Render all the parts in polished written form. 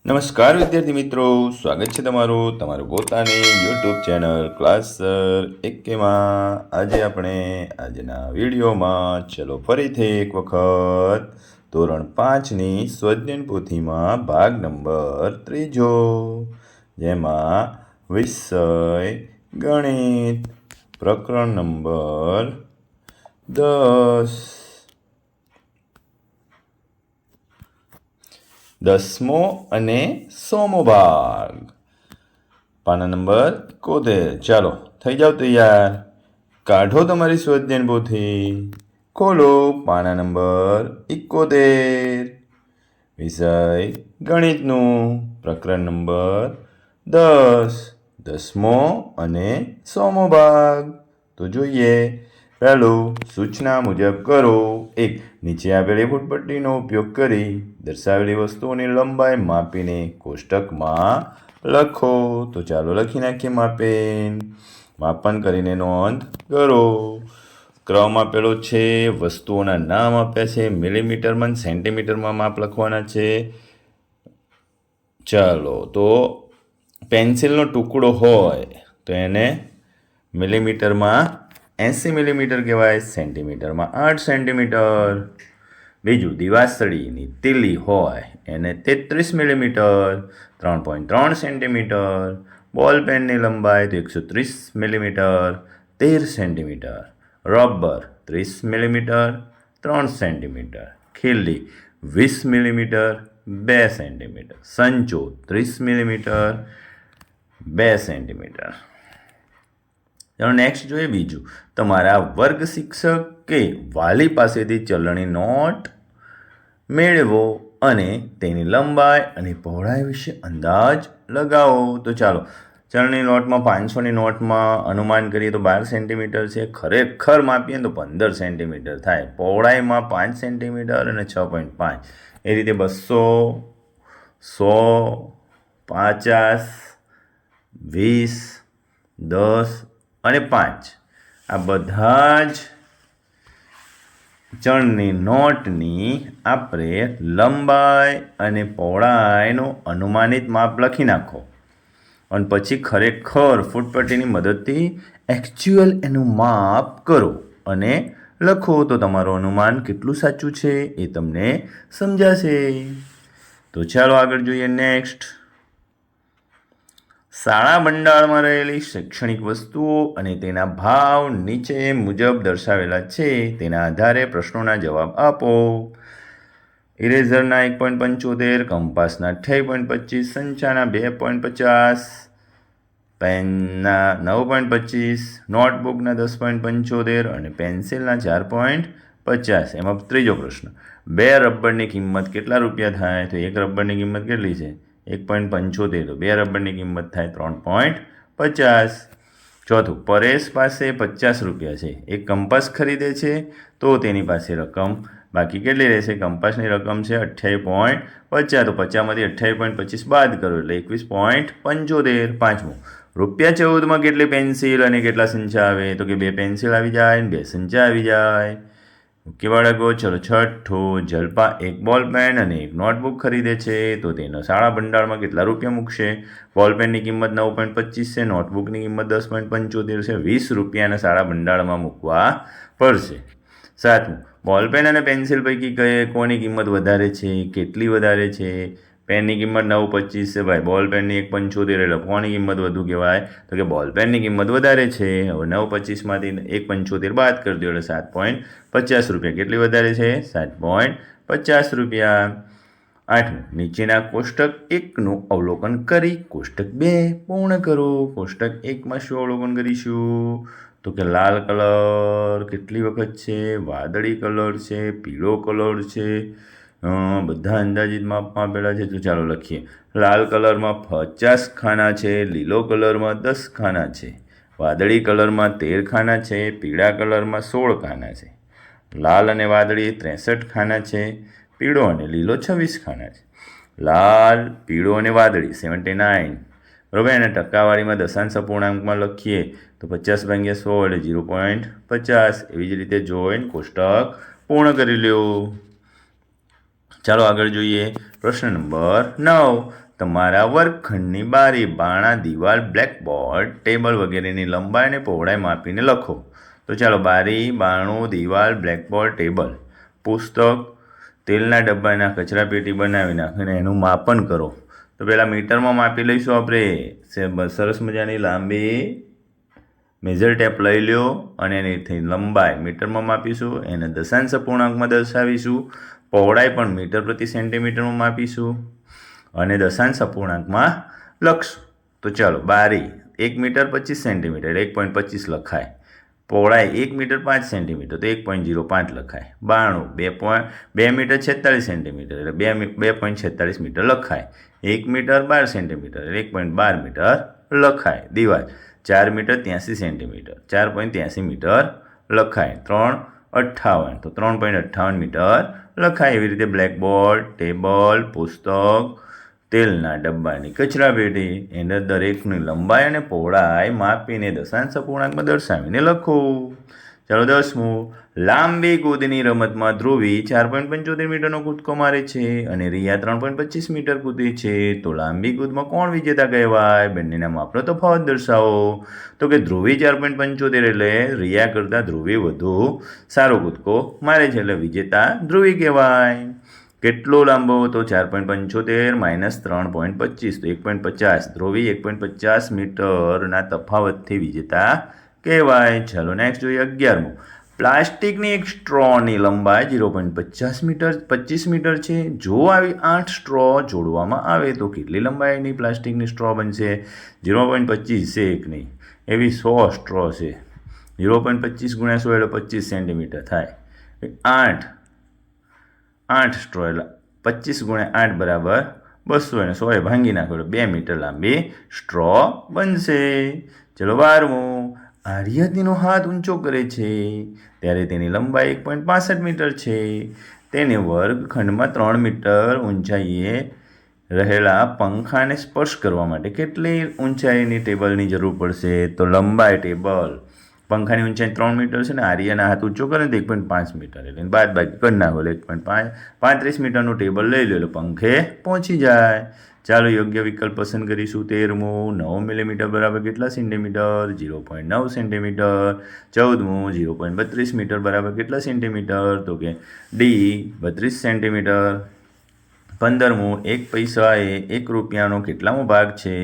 નમસ્કાર વિદ્યાર્થી મિત્રો, સ્વાગત છે તમારું પોતાની યુટ્યુબ ચેનલ ક્લાસર એકેમાં. આજે આપણે આજના વિડીયોમાં ચલો ફરીથી એક વખત ધોરણ 5ની સ્વધ્યન પોથીમાં ભાગ નંબર 3 જેમાં વિષય ગણિત પ્રકરણ નંબર 10મો અને 100મો ભાગ, પાના નંબર 71. ચાલો થઈ જાઓ તૈયાર, કાઢો તમારી સ્વધ્યાયન પોથી, ખોલો પાના નંબર 71, વિષય ગણિતનું પ્રકરણ નંબર 10મો અને 100મો ભાગ. તો જોઈએ. પહેલું, સૂચના મુજબ કરો. 1. નીચે આપેલી ફૂટપટ્ટીનો ઉપયોગ કરી દર્શાવેલી વસ્તુઓની લંબાઈ માપીને કોષ્ટકમાં લખો. તો ચાલો લખી નાખીએ માપન કરીને નોંધ કરો. ક્રમ આપેલો છે, વસ્તુઓના નામ આપ્યા છે, મિલીમીટરમાં સેન્ટીમીટરમાં માપ લખવાના છે. ચાલો, તો પેન્સિલનો ટુકડો હોય તો એને મિલીમીટરમાં 80 મિલીમીટર કહેવાય, સેન્ટીમીટરમાં 8 સેન્ટીમીટર. બીજું, દિવાસળીની તીલી હોય એને 33 મિલીમીટર, 3.3 સેન્ટીમીટર. બોલપેનની લંબાઈ તો 130 millimetre, 13 centimetre. Rubber 30 millimetre, 3 centimetre. ખીલી 20 મિલીમીટર, 2 સેન્ટીમીટર. સંચો 30 millimetre, 2 centimetre. ચાલો નેક્સ્ટ જોઈએ. બીજું, તમારા વર્ગ શિક્ષક કે વાલી પાસેથી ચલણી નોટ મેળવો અને તેની લંબાઈ અને પહોળાઈ વિશે અંદાજ લગાવો. તો ચાલો, ચલણી નોટમાં 500ની નોટમાં અનુમાન કરીએ તો 12 સેન્ટીમીટર છે, ખરેખર માપીએ તો 15 સેન્ટીમીટર થાય. પહોળાઈમાં 5 સેન્ટીમીટર અને 6.5. એ રીતે 200, 100, 50, 20, 10 અને 5 આ બધા જ ચલણી નોટની આપણે લંબાઈ અને પહોળાઈનો અનુમાનિત માપ લખી નાખો અને પછી ખરેખર ફૂટપટ્ટીની મદદથી એકચ્યુઅલ એનું માપ કરો અને લખો. તો તમારું અનુમાન કેટલું સાચું છે એ તમને સમજાશે. તો ચાલો આગળ જોઈએ. નેક્સ્ટ, શાળા ભંડારમાં રહેલી શૈક્ષણિક વસ્તુઓ અને તેના ભાવ નીચે મુજબ દર્શાવેલા છે. તેના આધારે પ્રશ્નોના જવાબ આપો. ઇરેઝરના 1.75, કંપાસના 28.25, સંચાના 2.50, પેનના 9.25, નોટબુકના 10.75 અને પેન્સિલના 4.50. એમાં ત્રીજો પ્રશ્ન, 2 રબરની કિંમત કેટલા રૂપિયા થાય? તો એક રબરની કિંમત કેટલી છે? 1.75. તો 2 રબરની કિંમત થાય 3.50. ચોથું, પરેશ પાસે 50 રૂપિયા છે, એક કંપાસ ખરીદે છે તો તેની પાસે રકમ બાકી કેટલી રહેશે? કંપાસની રકમ છે 28.50. તો 50માંથી 28.25 બાદ કરો એટલે 21.75. પાંચમું, ₹14માં કેટલી પેન્સિલ અને કેટલા સંચા આવે? તો કે 2 પેન્સિલ આવી જાય અને 2 સંચા આવી જાય. ઓકે બાળકો. ચલો છઠ્ઠું, જલ્પા એક બોલપેન અને એક નોટબુક ખરીદે છે તો તેનો શાળા ભંડારમાં કેટલા રૂપિયા મૂકશે? બોલપેનની કિંમત 9.25 છે, નોટબુકની કિંમત 10.75 છે, 20 રૂપિયાના શાળા ભંડારમાં મૂકવા પડશે. સાતમું, બોલપેન અને પેન્સિલ પૈકી કોની કિંમત વધારે છે? કેટલી વધારે છે? પેનની કિંમત 9.25 છે ભાઈ, બોલપેનની 1.75 એટલે કોની કિંમત વધુ કહેવાય? તો કે બોલપેનની કિંમત વધારે છે. હવે 9.25માંથી 1.75 બાદ કરી દો એટલે 7.50 રૂપિયા. કેટલી વધારે છે? 7.50 રૂપિયા. આઠમું, નીચેના કોષ્ટક 1નું અવલોકન કરી કોષ્ટક 2 પૂર્ણ કરો. કોષ્ટક 1માં શું અવલોકન કરીશું? તો કે લાલ કલર કેટલી વખત છે? વાદળી કલર છે, પીળો કલર છે, બધા અંદાજિત માપમાં આપેલા છે. તો ચાલો લખીએ. લાલ કલરમાં 50 ખાના છે, લીલો કલરમાં 10 ખાના છે, વાદળી કલરમાં 13 ખાના છે, પીળા કલરમાં 16 ખાના છે, લાલ અને વાદળી 63 ખાના છે, પીળો અને લીલો 26 ખાના છે. લાલ, પીળો અને વાદળી 79. બરાબર. એને ટકાવારીમાં દશાંશ અપૂર્ણાંકમાં લખીએ તો 50/100 એટલે 0.50. એવી જ રીતે જોઈને કોષ્ટક પૂર્ણ કરી લ્યો. ચાલો આગળ જોઈએ. પ્રશ્ન નંબર 9, તમારા વર્ગખંડની બારી, બારણા, દિવાલ, બ્લેકબોર્ડ, ટેબલ વગેરેની લંબાઈ અને પહોળાઈ માપીને લખો. તો ચાલો, બારી, બારણું, દિવાલ, બ્લેકબોર્ડ, ટેબલ, પુસ્તક, તેલના ડબ્બાના કચરાપેટી બનાવી નાખીને એનું માપન કરો. તો પહેલાં મીટરમાં માપી લઈશું આપણે. સરસ મજાની લાંબી મેજર ટેપ લઈ લ્યો અને એની લંબાઈ મીટરમાં માપીશું. એને દશાંશ અપૂર્ણાંકમાં દર્શાવીશું. પહોળાઈ પણ મીટર પ્રતિ સેન્ટીમીટરમાં માપીશું અને દશાંશ અપૂર્ણાંકમાં લખશું. તો ચાલો, બારી 1 મીટર 25 સેન્ટીમીટર 1.25 લખાય. પહોળાઈ 1 મીટર 5 સેન્ટીમીટર તો 1.05 લખાય. બારણું 2 મીટર 46 સેન્ટીમીટર એટલે 2.46 મીટર લખાય. 1 મીટર 12 સેન્ટીમીટર 1.12 મીટર લખાય. દિવાલ 4 મીટર 83 સેન્ટીમીટર 4.83 મીટર લખાય. 3.58 તો 3.58 મીટર લખાય. એવી રીતે બ્લેકબોર્ડ, ટેબલ, પુસ્તક, તેલના ડબ્બાની કચરાપેટી, એને દરેકની લંબાઈ અને પહોળાઈ માપીને દશાંશ અપૂર્ણાંકમાં દર્શાવીને લખો. ચાલો, 10મું. લાંબી કૂદની રમતમાં ધ્રુવી 4.75 મીટરનો કૂદકો મારે છે અને રિયા 3.25 મીટર કૂદે છે. તો લાંબી કૂદમાં કોણ વિજેતા કહેવાય? બંનેના માપનો તફાવત દર્શાવો. તો કે ધ્રુવી 4.75 એટલે રિયા કરતાં ધ્રુવી વધુ સારો કૂદકો મારે છે એટલે વિજેતા ધ્રુવી કહેવાય. કેટલો લાંબો? તો 4.75 માઇનસ 3.25 તો 1.50. ધ્રુવી 1.50 મીટરના તફાવતથી વિજેતા કહેવાય. ચાલો, નેક્સ્ટ જોઈએ 11મું. પ્લાસ્ટિકની એક સ્ટ્રોની લંબાઈ 0.25 મીટર છે. જો આવી 8 સ્ટ્રો જોડવામાં આવે તો કેટલી લંબાઈની પ્લાસ્ટિકની સ્ટ્રો બનશે? 0.25 છે એક નહીં, એવી 100 સ્ટ્રો છે. 0.25 × 100 એટલે 25 સેન્ટીમીટર થાય. 8 સ્ટ્રો એટલે 25 × 8 બરાબર 200 અને 100 ભાંગી નાખો એટલે 2 મીટર લાંબી સ્ટ્રો બનશે. ચલો, 12મું. આર્ય તેનો હાથ ઊંચો કરે છે ત્યારે તેની લંબાઈ 1.65 મીટર છે. તેને વર્ગખંડમાં 3 મીટર ઊંચાઈએ રહેલા પંખાને સ્પર્શ કરવા માટે કેટલી ઊંચાઈની ટેબલની જરૂર પડશે? તો લંબાઈ ટેબલ પંખાની ઊંચાઈ 3 મીટર છે ને આર્યના હાથ ઊંચો કરે તો 1.5 મીટર એટલે બાદબાકી કરી નાખો એટલે 1.35 મીટરનું ટેબલ લઈ લો એટલે પંખે પહોંચી જાય. ચાલો, યોગ્ય વિકલ્પ પસંદ કરીશું. 13મું. 9 મિલીમીટર બરાબર કેટલા સેન્ટીમીટર? 0.9 સેન્ટીમીટર. 14મું. 0.32 મીટર બરાબર કેટલા સેન્ટીમીટર? તો કે ડી 32 સેન્ટીમીટર. 15મું. 1 પૈસા એ 1 રૂપિયાનો કેટલામો ભાગ છે?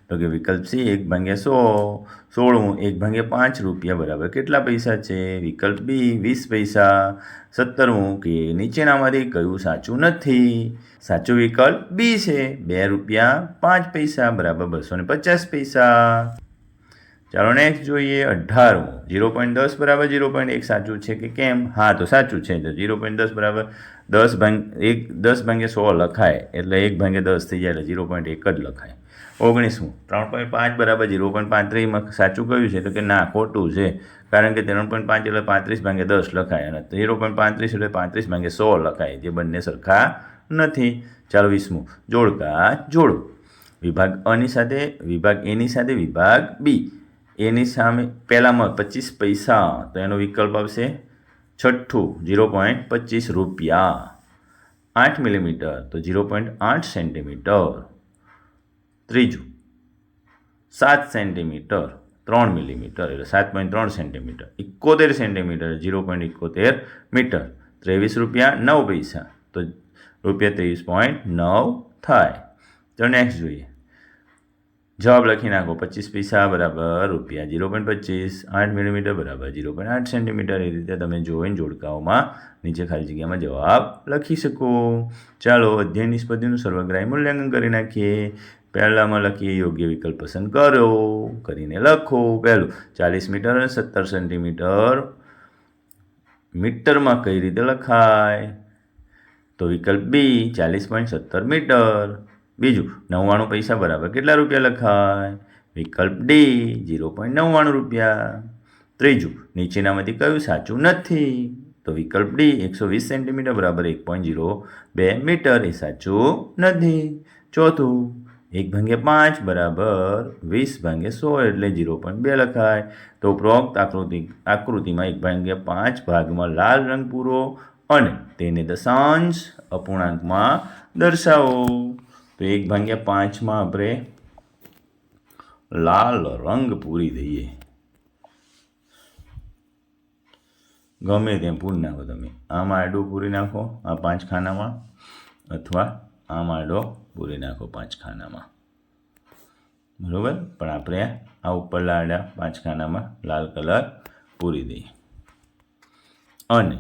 તો કે વિકલ્પ સી 1/100. 16મું. 1/5 રૂપિયા બરાબર કેટલા પૈસા છે? વિકલ્પ બી 20 પૈસા. 17મું. કે નીચેનામાંથી કયું સાચું નથી? સાચો વિકલ્પ બી છે. 2 રૂપિયા 5 પૈસા બરાબર 250 પૈસા. ચાલો, નેક્સ્ટ જોઈએ 18મું. 0.10 બરાબર 0.1 સાચું છે કે કેમ? હા, તો સાચું છે. તો 0.10 બરાબર 10/100 લખાય એટલે 1/10 થઈ જાય એટલે 0.1 જ લખાય. 19મું. 3.5 બરાબર 0.35 સાચું કયું છે? તો કે ના, ખોટું છે. કારણ કે 3.5 એટલે 35/10 લખાય અને 0.35 એટલે 35/100 લખાય, જે બંને સરખા નથી. ચાલો, 20મું. જોડકા જોડો. વિભાગ અની સાથે વિભાગ એની સાથે વિભાગ બી. એની સામે પહેલામાં 25 પૈસા તો એનો વિકલ્પ આવશે છઠ્ઠું 0.25 રૂપિયા. 8 મિલીમીટર તો 0.8 સેન્ટીમીટર. ત્રીજું 7 સેન્ટીમીટર 3 મિલીમીટર એટલે 7.3 સેન્ટીમીટર. 71 centimetre 0.71 metre. 23 રૂપિયા 9 પૈસા તો ₹23.9 થાય. તો નેક્સ્ટ જોઈએ. જવાબ લખી નાખો. 25 પૈસા બરાબર રૂપિયા 0.25. 8 મિલીમીટર બરાબર 0.8 સેન્ટીમીટર. એ રીતે તમે જોઈને જોડકાઓમાં નીચે ખાલી જગ્યામાં જવાબ લખી શકો. ચાલો, અધ્યયન નિષ્પત્તિનું સર્વગ્રાહી મૂલ્યાંકન કરી નાખીએ. પહેલામાં લખીએ યોગ્ય વિકલ્પ પસંદ કરો. કરીને લખો. પહેલું 40 મીટર અને 17 સેન્ટીમીટર મીટરમાં કઈ રીતે લખાય? તો વિકલ્પ બી 40.17 મીટર. બીજું 99 પૈસા બરાબર કેટલા રૂપિયા લખાય? વિકલ્પ ડી 0.99 રૂપિયા. ત્રીજું નીચેનામાંથી કયું સાચું નથી? તો વિકલ્પ ડી 120 સેન્ટીમીટર બરાબર 1.02 મીટર એ સાચું નથી. ચોથું 1/5 બરાબર 20/100 એટલે 0.2 લખાય. તો ઉપરોક્ત આકૃતિમાં 1/5 ભાગમાં લાલ રંગ પૂરો અને તેને દશાંશ અપૂર્ણાંકમાં દર્શાવો. તો 1/5 આપણે લાલ રંગ પૂરી દઈએ. ગમે તેમ પૂરી નાખો તમે. આમાં આડો પૂરી નાખો આ 5 ખાનામાં, અથવા આમાં આડો પૂરી નાખો 5 ખાનામાં. બરાબર. પણ આપણે આ ઉપરના આડા 5 ખાનામાં લાલ કલર પૂરી દઈએ અને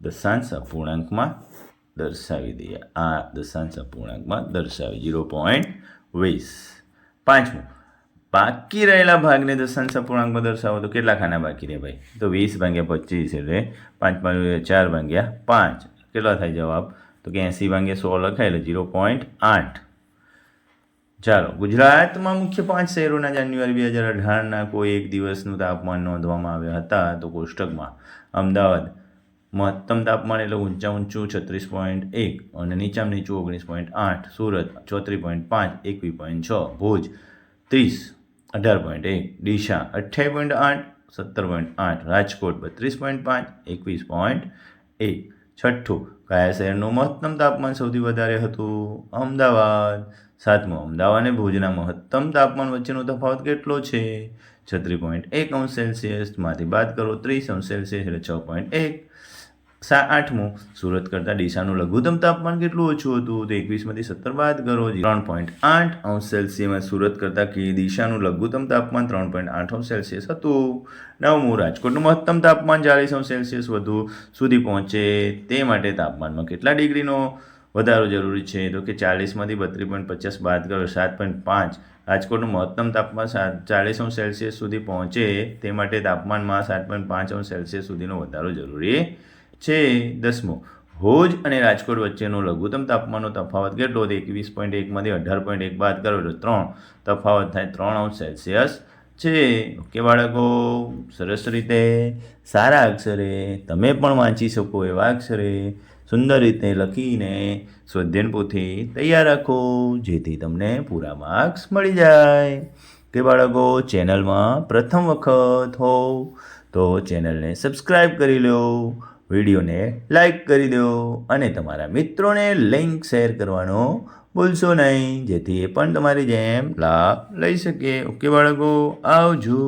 દશાંશ અપૂર્ણાંકમાં દર્શાવી દઈએ. આ દશાંશ અપૂર્ણાંકમાં દર્શાવી 0.20. પાંચમું, બાકી રહેલા ભાગને દશાંશ અપૂર્ણાંકમાં દર્શાવો તો કેટલા ખાના બાકી રહે ભાઈ? તો 20/25 એટલે 5/4/5 કેટલા થાય જવાબ? તો કે 80/100 લખાય એટલે 0.8. ચાલો, ગુજરાતમાં મુખ્ય 5 શહેરોના જાન્યુઆરી 2018ના કોઈ એક દિવસનું તાપમાન નોંધવામાં આવ્યા હતા. તો કોષ્ટકમાં અમદાવાદ મહત્તમ તાપમાન એટલે ઊંચા ઊંચું 36.1 અને નીચામાં નીચું 19.8, સુરત 34.5 21.6, ભુજ 30 18.1, ડીસા 28.8 17.8, રાજકોટ 32.5 21.1. છઠ્ઠું, કયા શહેરનું મહત્તમ તાપમાન સૌથી વધારે હતું? અમદાવાદ. સાતમું, અમદાવાદ અને ભુજના મહત્તમ તાપમાન વચ્ચેનો તફાવત કેટલો છે? 36.1°C. માંથી બાદ કરો 30°C એટલે 6.1. આઠમું, સુરત કરતાં ડીસાનું લઘુત્તમ તાપમાન કેટલું ઓછું હતું? તો 21માંથી 17 બાદ કરો 3.8°C. સુરત કરતાં ડીસાનું લઘુત્તમ તાપમાન 3.8°C હતું. નવમું, રાજકોટનું મહત્તમ તાપમાન 40°C વધુ સુધી પહોંચે તે માટે તાપમાનમાં કેટલા ડિગ્રીનો વધારો જરૂરી છે? તો કે 40માંથી 32.50 બાદ કરો 7.5. રાજકોટનું મહત્તમ તાપમાન 40°C સુધી પહોંચે તે માટે તાપમાનમાં 7.5°C સુધીનો વધારો જરૂરી છે. દસમું, ભુજ અને રાજકોટ વચ્ચેનો લઘુત્તમ તાપમાનનો તફાવત કેટલો? 21.1માંથી 18.1 બાદ કરો એટલે 3. તફાવત થાય 3°C છે. ઓકે બાળકો, સરસ રીતે સારા અક્ષરે તમે પણ વાંચી શકો એવા અક્ષરે સુંદર રીતે લખીને સ્વાધ્યાયન પોથી તૈયાર રાખો, જેથી તમને પૂરા માર્ક્સ મળી જાય. કે બાળકો, ચેનલમાં પ્રથમ વખત હો તો ચેનલને સબસ્ક્રાઈબ કરી લો, વિડીયોને લાઈક કરી દો અને તમારા મિત્રોને લિંક શેર કરવાનો ભૂલશો નહીં, જેથી એ પણ તમારી જેમ લાભ લઈ શકે. ઓકે બાળકો, આવજો.